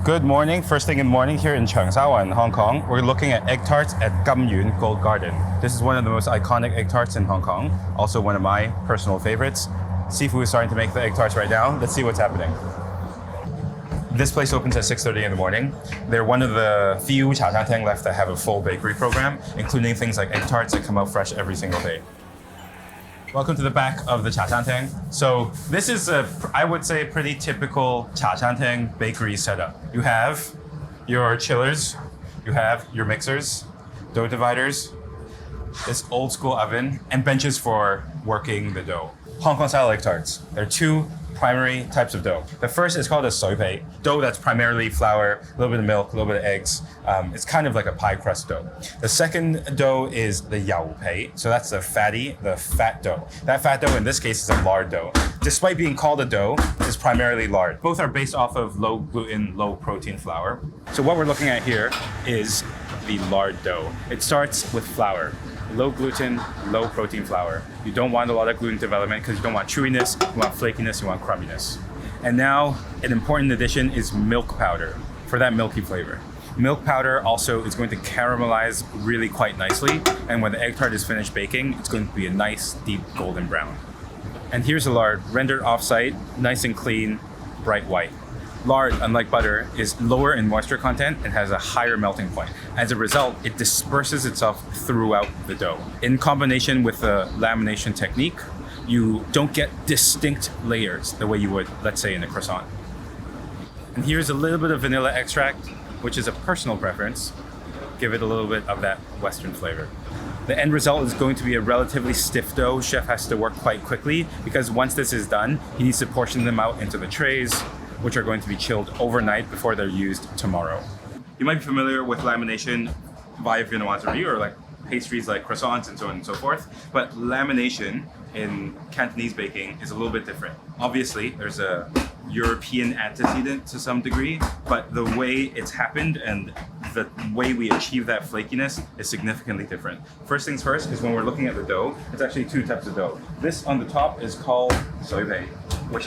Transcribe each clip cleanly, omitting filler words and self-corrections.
Good morning. First thing in the morning here in Cheung Hong Kong. We're looking at egg tarts at Gam Yuen Gold Garden. This is one of the most iconic egg tarts in Hong Kong. Also one of my personal favorites. Sifu is starting to make the egg tarts right now. Let's see what's happening. This place opens at 6:30 in the morning. They're one of the few cha tang left that have a full bakery program, including things like egg tarts that come out fresh every single day. Welcome to the back of the cha tang. So this is I would say, pretty typical cha tang bakery setup. You have your chillers, you have your mixers, dough dividers, this old school oven, and benches for working the dough. Hong Kong style egg tarts. There are two primary types of dough. The first is called a soy pei, dough that's primarily flour, a little bit of milk, a little bit of eggs. It's kind of like a pie crust dough. The second dough is the yao pei, so that's the fat dough. That fat dough in this case is a lard dough. Despite being called a dough, it's primarily lard. Both are based off of low gluten, low protein flour. So what we're looking at here is the lard dough. It starts with flour. Low gluten, low protein flour. You don't want a lot of gluten development because you don't want chewiness, you want flakiness, you want crumminess. And now an important addition is milk powder for that milky flavor. Milk powder also is going to caramelize really quite nicely, and when the egg tart is finished baking, it's going to be a nice deep golden brown. And here's the lard, rendered off-site, nice and clean, bright white. Lard, unlike butter, is lower in moisture content and has a higher melting point. As a result, it disperses itself throughout the dough. In combination with the lamination technique, you don't get distinct layers the way you would, let's say, in a croissant. And here's a little bit of vanilla extract, which is a personal preference. Give it a little bit of that Western flavor. The end result is going to be a relatively stiff dough. Chef has to work quite quickly because once this is done, he needs to portion them out into the trays, which are going to be chilled overnight before they're used tomorrow. You might be familiar with lamination via viennoiserie or like pastries like croissants and so on and so forth, but lamination in Cantonese baking is a little bit different. Obviously, there's a European antecedent to some degree, but the way it's happened and the way we achieve that flakiness is significantly different. First things first is when we're looking at the dough, it's actually two types of dough. This on the top is called soy pei, which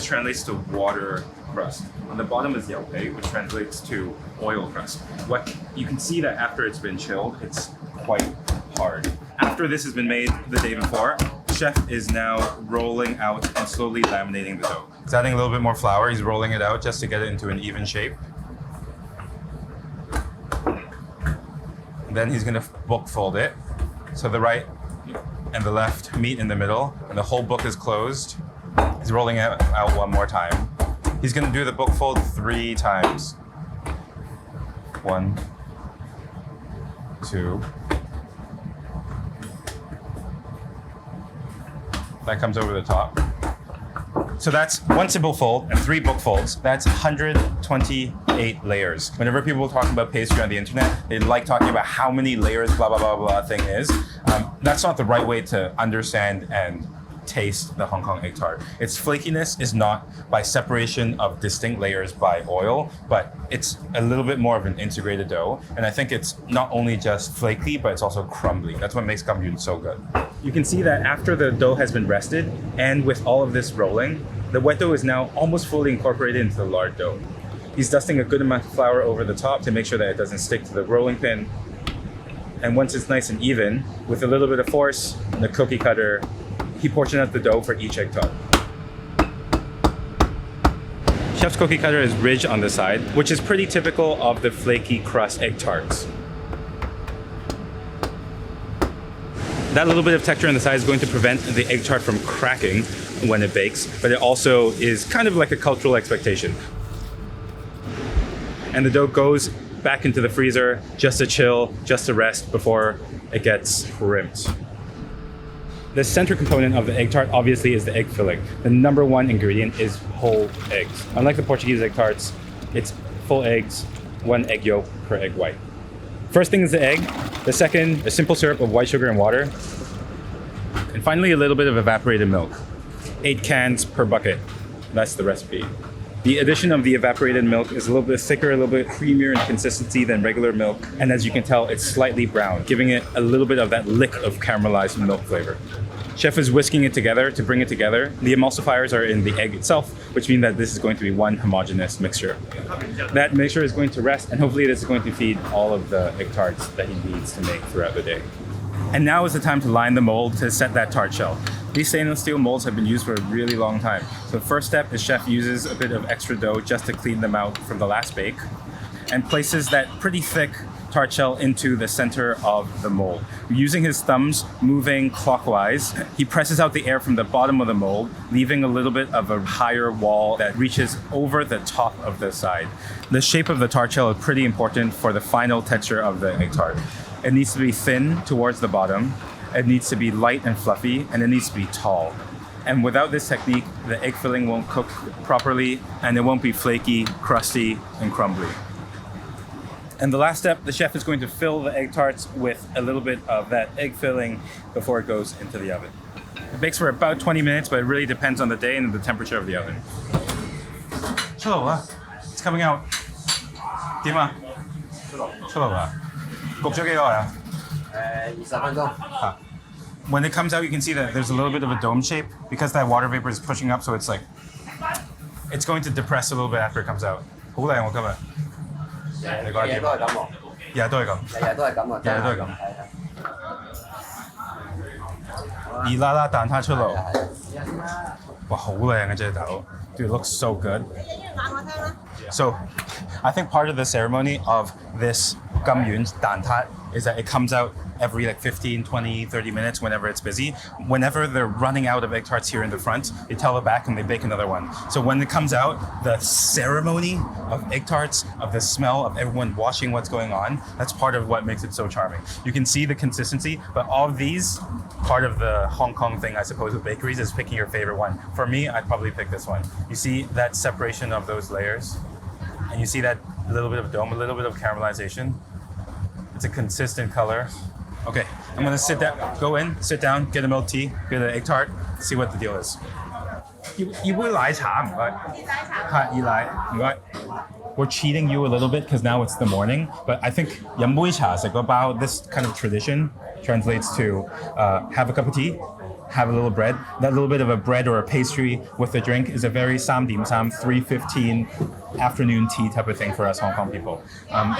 translates to water crust. On the bottom is yao pei, which translates to oil crust. What you can see that after it's been chilled, it's quite hard. After this has been made the day before, the chef is now rolling out and slowly laminating the dough. He's adding a little bit more flour. He's rolling it out just to get it into an even shape. And then he's going to book fold it. So the right and the left meet in the middle, and the whole book is closed. He's rolling it out one more time. He's going to do the book fold 3 times. 1, 2. That comes over the top. So that's 1 simple fold and 3 book folds. That's 128 layers. Whenever people talk about pastry on the internet, they like talking about how many layers blah, blah, blah, blah thing is. That's not the right way to understand and taste the Hong Kong egg tart. Its flakiness is not by separation of distinct layers by oil, but it's a little bit more of an integrated dough. And I think it's not only just flaky, but it's also crumbly. That's what makes Gam Yuen so good. You can see that after the dough has been rested, and with all of this rolling, the wet dough is now almost fully incorporated into the lard dough. He's dusting a good amount of flour over the top to make sure that it doesn't stick to the rolling pin. And once it's nice and even, with a little bit of force, the cookie cutter, he portioned out the dough for each egg tart. Chef's cookie cutter is ridged on the side, which is pretty typical of the flaky crust egg tarts. That little bit of texture on the side is going to prevent the egg tart from cracking when it bakes, but it also is kind of like a cultural expectation. And the dough goes back into the freezer just to chill, just to rest before it gets crimped. The center component of the egg tart obviously is the egg filling. The number 1 ingredient is whole eggs. Unlike the Portuguese egg tarts, it's full eggs, 1 egg yolk per egg white. First thing is the egg. The second, a simple syrup of white sugar and water. And finally, a little bit of evaporated milk. 8 cans per bucket. That's the recipe. The addition of the evaporated milk is a little bit thicker, a little bit creamier in consistency than regular milk. And as you can tell, it's slightly brown, giving it a little bit of that lick of caramelized milk flavor. Chef is whisking it together to bring it together. The emulsifiers are in the egg itself, which means that this is going to be one homogeneous mixture. That mixture is going to rest, and hopefully this is going to feed all of the egg tarts that he needs to make throughout the day. And now is the time to line the mold to set that tart shell. These stainless steel molds have been used for a really long time. So the first step is chef uses a bit of extra dough just to clean them out from the last bake, and places that pretty thick tart shell into the center of the mold. Using his thumbs, moving clockwise, he presses out the air from the bottom of the mold, leaving a little bit of a higher wall that reaches over the top of the side. The shape of the tart shell is pretty important for the final texture of the egg tart. It needs to be thin towards the bottom, it needs to be light and fluffy, and it needs to be tall. And without this technique, the egg filling won't cook properly, and it won't be flaky, crusty, and crumbly. And the last step, the chef is going to fill the egg tarts with a little bit of that egg filling before it goes into the oven. It bakes for about 20 minutes, but it really depends on the day and the temperature of the oven. It's coming out. 點啊？出爐啦！焗咗幾耐啊？20分鐘。When it comes out, you can see that there's a little bit of a dome shape because that water vapor is pushing up, so it's like it's going to depress a little bit after it comes out. 好靚喎今日。你覺得點？日日都係咁喎。日日都係咁。日日都係咁啊！日日都係咁。熱辣辣蛋撻出爐。哇，好靚嘅隻豆。Dude, it looks so good. So, I think part of the ceremony of this 金丸蛋撻 is that it comes out every like 15, 20, 30 minutes whenever it's busy. Whenever they're running out of egg tarts here in the front, they tell it back and they bake another one. So when it comes out, the ceremony of egg tarts, of the smell of everyone watching what's going on, that's part of what makes it so charming. You can see the consistency, but all of these, part of the Hong Kong thing, I suppose, with bakeries is picking your favorite one. For me, I'd probably pick this one. You see that separation of those layers? And you see that little bit of dome, a little bit of caramelization. It's a consistent color. Okay, I'm gonna sit down, go in, sit down, get a milk tea, get an egg tart, see what the deal is. 要杯奶茶唔該。係熱奶唔該。We're cheating you a little bit because now it's the morning, but I think 飲杯茶食個包, this kind of tradition translates to have a cup of tea, have a little bread. That little bit of a bread or a pastry with the drink is a very 3點3, 3:15 afternoon tea type of thing for us Hong Kong people.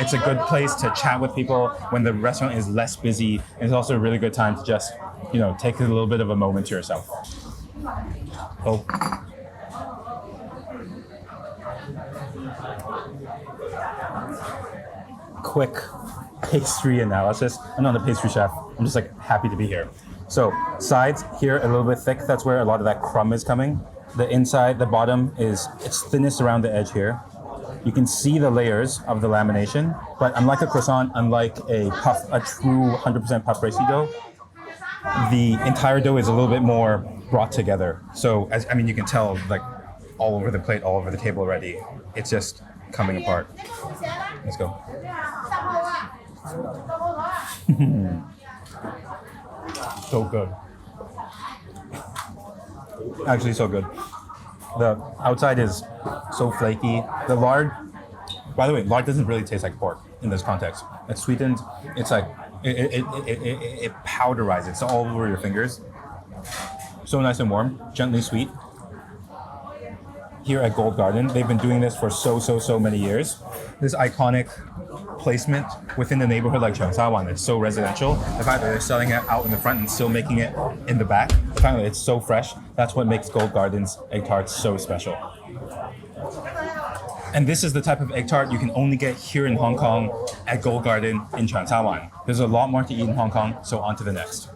It's a good place to chat with people when the restaurant is less busy. It's also a really good time to just, take a little bit of a moment to yourself. Oh. Quick pastry analysis. I'm not a pastry chef. I'm just happy to be here. So sides here a little bit thick. That's where a lot of that crumb is coming. The inside, the bottom it's thinnest around the edge here. You can see the layers of the lamination, but unlike a croissant, unlike a true 100% puff pastry dough, the entire dough is a little bit more brought together. So you can tell all over the plate, all over the table already. It's just coming apart. Let's go. So good. Actually, so good. The outside is so flaky. The lard, by the way, lard doesn't really taste like pork in this context. It's sweetened. It's it powderizes. It's all over your fingers. So nice and warm, gently sweet. Here at Gold Garden, they've been doing this for so many years. This iconic placement within the neighborhood like Cheung Wan is so residential. The fact that they're selling it out in the front and still making it in the back, the fact that it's so fresh, that's what makes Gold Garden's egg tarts so special. And this is the type of egg tart you can only get here in Hong Kong at Gold Garden in Cheung Wan. There's a lot more to eat in Hong Kong, so on to the next.